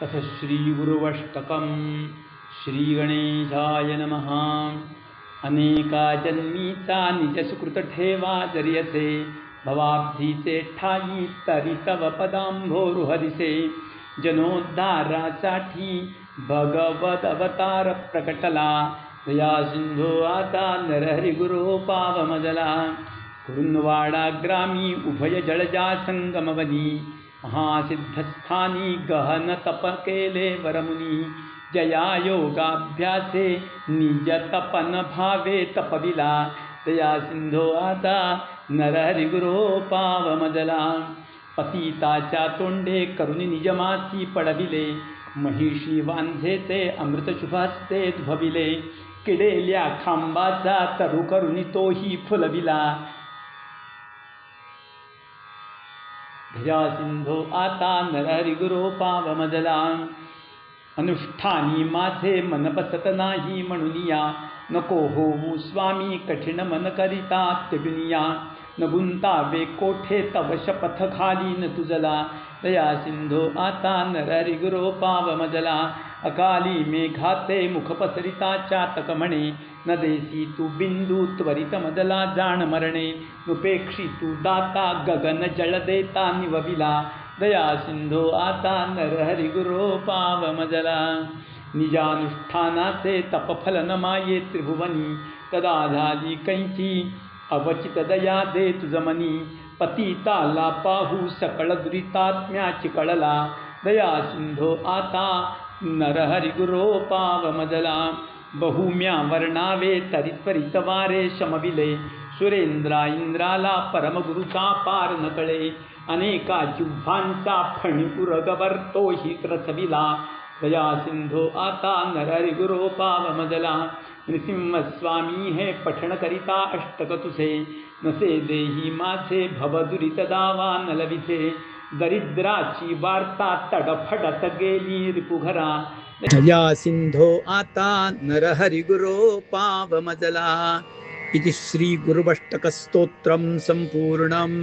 तथ श्रीगुरुवष्टकं श्रीगणेशाय नमः। अनेका जन्मीचा निजसुकृत ठेवा जरियसे, भवाब्धीचे ठाई तरी तव पदांभोरुहरिसे। जनोद्धारासाठी भगवद अवतार प्रकटला, दया सिंधो आता नरहरी गुरो पावमजला। कुरुंदवाडा ग्रामी उभय जळजा संगमवनी, महासिद्धस्थानी गहन तप केले वरमुनी। जया योगाभ्यासे निज तपन भावे तपविला, दया सिंधो आता नरहरी गुरो पावमजला। पतिताच्या तोंडे करुणी निजमासी पडविले, महिषी वांझेचे अमृत शुभस्ते ध्वविले। किडेल्या खांबाचा तरु करुणी तोही फुलविला, दया सिंधो आता नरहरी गुरो पावमजला। अनुष्ठानी माझे मन बसत नाही म्हणुनिया, नको होऊ स्वामी कठीण मन करिता अत्यविनिया। न गुंतावे कोठे तव शपथ घालीन तुझला, दया सिंधो आता नरहरी गुरो पावमजला। अकाली मेघाते मुख पसरिता चातक म्हणे, न देसी तू बिंदू त्वरित मजला जाण मरणे। नुपेक्षी तू दाता गगन जळ देता निवविला, दया सिंधो आता नरहरी गुरो पावमजला। निजानुष्ठानाचे तपफल न माये त्रिभुवनी, तदा झाली कैची अवचित दया दे तुझमनी। पतिताला पाहू सकळ दुरितात्म्याची कळला, दया सिंधो आता नरहरी गुरो पावमजला। बहुम्या वर्णावे तरी त्वरित वारे शमविले, सुरेंद्रा इंद्राला परमगुरुचा पार न कळे। अनेका जिव्हांचा फणिपुरगवर तोही त्रसविला, दया सिंधो आता नरहरी गुरो पावमजला। नृसिंहस्वामी हे पठण करिता अष्टक तुझे, नसे देही माझे भवदुरित दावा न लविसे। दरिद्राची वार्ता तडफडत गेली रिपुघरा, दया सिंधो आता नरहरी गुरो पावमजला। इति श्री गुरुवष्टक स्तोत्रम संपूर्णम।